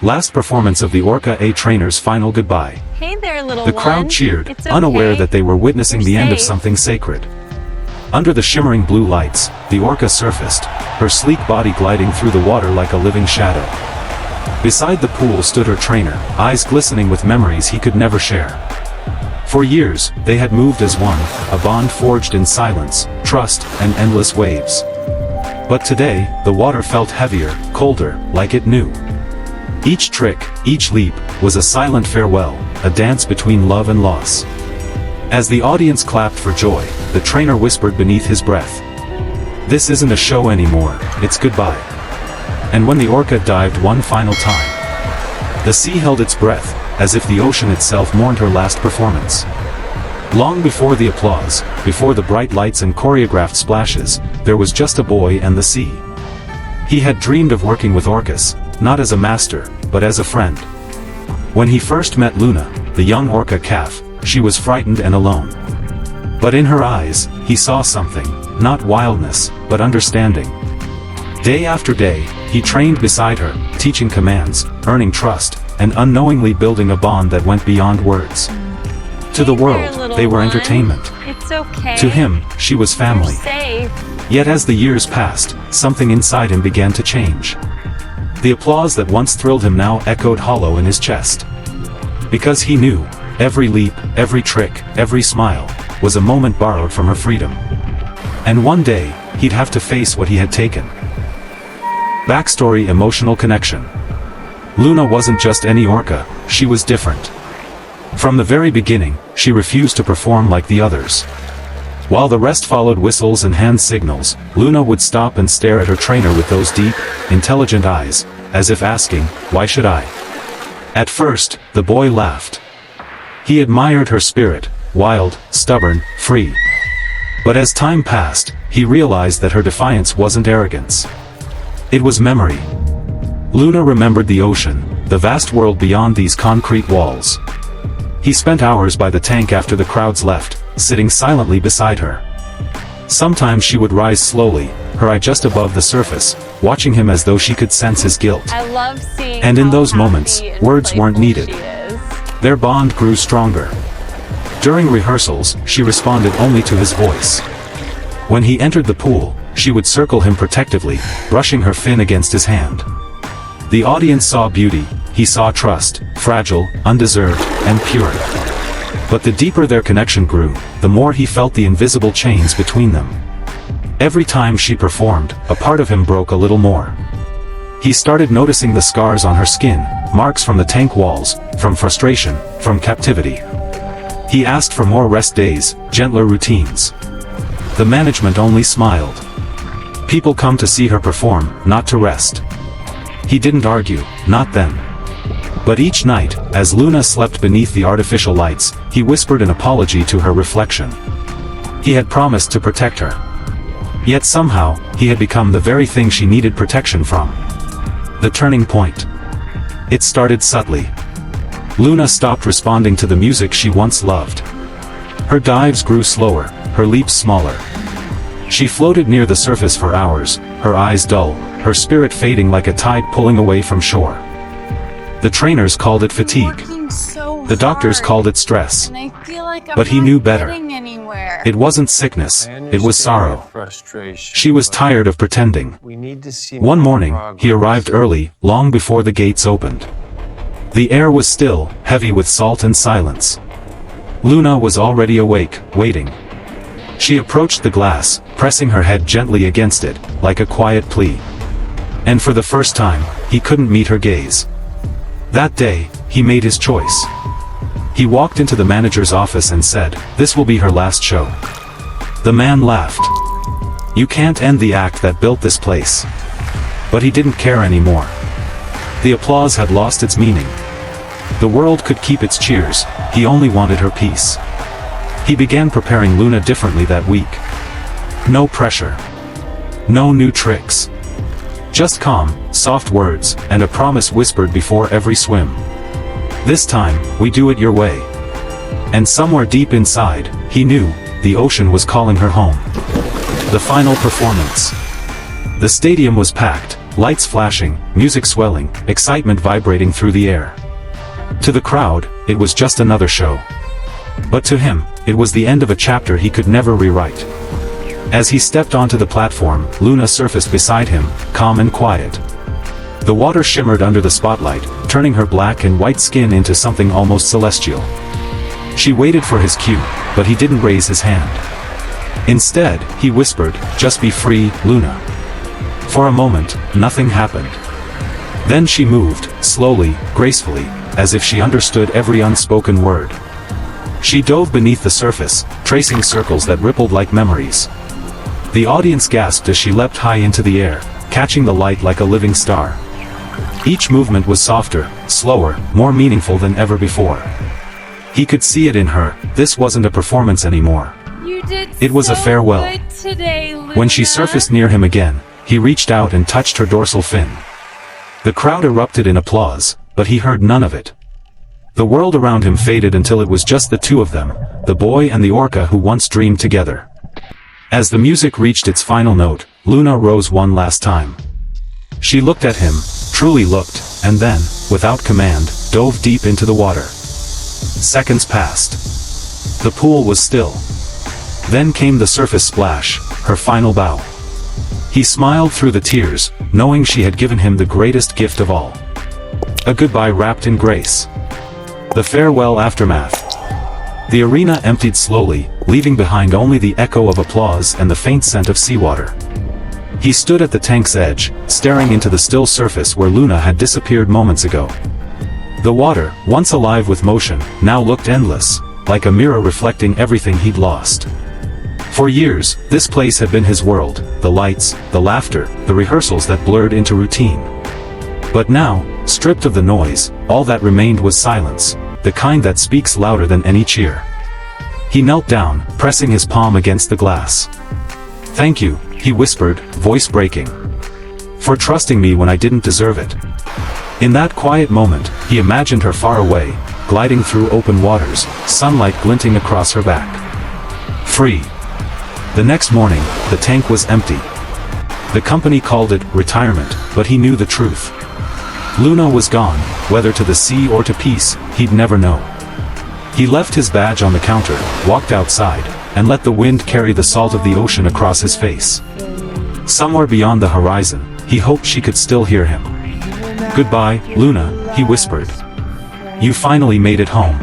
Last performance of the Orca A trainer's final goodbye. Hey there, little The one. crowd cheered, It's unaware okay. that they were witnessing You're the end of safe. something sacred. Under the shimmering blue lights, the Orca surfaced, her sleek body gliding through the water like a living shadow. Beside the pool stood her trainer, eyes glistening with memories he could never share. For years, they had moved as one, a bond forged in silence, trust, and endless waves. But today, the water felt heavier, colder, like it knew. Each trick, each leap, was a silent farewell, a dance between love and loss. As the audience clapped for joy, the trainer whispered beneath his breath, "This isn't a show anymore, it's goodbye." And when the Orca dived one final time, the sea held its breath, as if the ocean itself mourned her last performance. Long before the applause, before the bright lights and choreographed splashes, there was just a boy and the sea. He had dreamed of working with orcas, not as a master, but as a friend. When he first met Luna, the young orca calf, she was frightened and alone. But in her eyes, he saw something, not wildness, but understanding. Day after day, he trained beside her, teaching commands, earning trust, and unknowingly building a bond that went beyond words. To the Hey there, world, little they were one. entertainment. It's okay. To him, she was family. You're safe. Yet as the years passed, something inside him began to change. The applause that once thrilled him now echoed hollow in his chest. Because he knew, every leap, every trick, every smile, was a moment borrowed from her freedom. And one day, he'd have to face what he had taken. Backstory: emotional connection. Luna wasn't just any orca, she was different. From the very beginning, she refused to perform like the others. While the rest followed whistles and hand signals, Luna would stop and stare at her trainer with those deep, intelligent eyes, as if asking, "Why should I?" At first, the boy laughed. He admired her spirit, wild, stubborn, free. But as time passed, he realized that her defiance wasn't arrogance. It was memory. Luna remembered the ocean, the vast world beyond these concrete walls. He spent hours by the tank after the crowds left, sitting silently beside her. Sometimes she would rise slowly, her eye just above the surface, watching him as though she could sense his guilt. I love seeing And in how those happy moments, and words weren't playful needed. she is. Their bond grew stronger. During rehearsals, she responded only to his voice. When he entered the pool, she would circle him protectively, brushing her fin against his hand. The audience saw beauty, he saw trust, fragile, undeserved, and pure. But the deeper their connection grew, the more he felt the invisible chains between them. Every time she performed, a part of him broke a little more. He started noticing the scars on her skin, marks from the tank walls, from frustration, from captivity. He asked for more rest days, gentler routines. The management only smiled. People come to see her perform, not to rest. He didn't argue, not then. But each night, as Luna slept beneath the artificial lights, he whispered an apology to her reflection. He had promised to protect her. Yet somehow, he had become the very thing she needed protection from. The turning point. It started subtly. Luna stopped responding to the music she once loved. Her dives grew slower, her leaps smaller. She floated near the surface for hours, her eyes dull, her spirit fading like a tide pulling away from shore. The trainers called it fatigue. The doctors called it stress. But he knew better. It wasn't sickness, it was sorrow. She was tired of pretending. One morning, he arrived early, long before the gates opened. The air was still, heavy with salt and silence. Luna was already awake, waiting. She approached the glass, pressing her head gently against it, like a quiet plea. And for the first time, he couldn't meet her gaze. That day, he made his choice. He walked into the manager's office and said, "This will be her last show." The man laughed. "You can't end the act that built this place." But he didn't care anymore. The applause had lost its meaning. The world could keep its cheers, he only wanted her peace. He began preparing Luna differently that week. No pressure. No new tricks. Just calm, soft words, and a promise whispered before every swim. "This time, we do it your way." And somewhere deep inside, he knew, the ocean was calling her home. The final performance. The stadium was packed, Lights flashing, music swelling, excitement vibrating through the air. To the crowd, it was just another show. But to him, it was the end of a chapter he could never rewrite. As he stepped onto the platform, Luna surfaced beside him, calm and quiet. The water shimmered under the spotlight, turning her black and white skin into something almost celestial. She waited for his cue, but he didn't raise his hand. Instead, he whispered, "Just be free, Luna." For a moment, nothing happened. Then she moved, slowly, gracefully, as if she understood every unspoken word. She dove beneath the surface, tracing circles that rippled like memories. The audience gasped as she leapt high into the air, catching the light like a living star. Each movement was softer, slower, more meaningful than ever before. He could see it in her, this wasn't a performance anymore. It was a farewell. Today, When she surfaced near him again, he reached out and touched her dorsal fin. The crowd erupted in applause, but he heard none of it. The world around him faded until it was just the two of them, the boy and the orca who once dreamed together. As the music reached its final note, Luna rose one last time. She looked at him, truly looked, and then, without command, dove deep into the water. Seconds passed. The pool was still. Then came the surface splash, her final bow. He smiled through the tears, knowing she had given him the greatest gift of all. A goodbye wrapped in grace. The farewell aftermath. The arena emptied slowly, leaving behind only the echo of applause and the faint scent of seawater. He stood at the tank's edge, staring into the still surface where Luna had disappeared moments ago. The water, once alive with motion, now looked endless, like a mirror reflecting everything he'd lost. For years, this place had been his world, the lights, the laughter, the rehearsals that blurred into routine. But now, stripped of the noise, all that remained was silence, the kind that speaks louder than any cheer. He knelt down, pressing his palm against the glass. "Thank you," he whispered, voice breaking. "For trusting me when I didn't deserve it." In that quiet moment, he imagined her far away, gliding through open waters, sunlight glinting across her back. Free. The next morning, the tank was empty. The company called it retirement, but he knew the truth. Luna was gone, whether to the sea or to peace, he'd never know. He left his badge on the counter, walked outside, and let the wind carry the salt of the ocean across his face. Somewhere beyond the horizon, he hoped she could still hear him. "Goodbye, Luna," he whispered. "You finally made it home."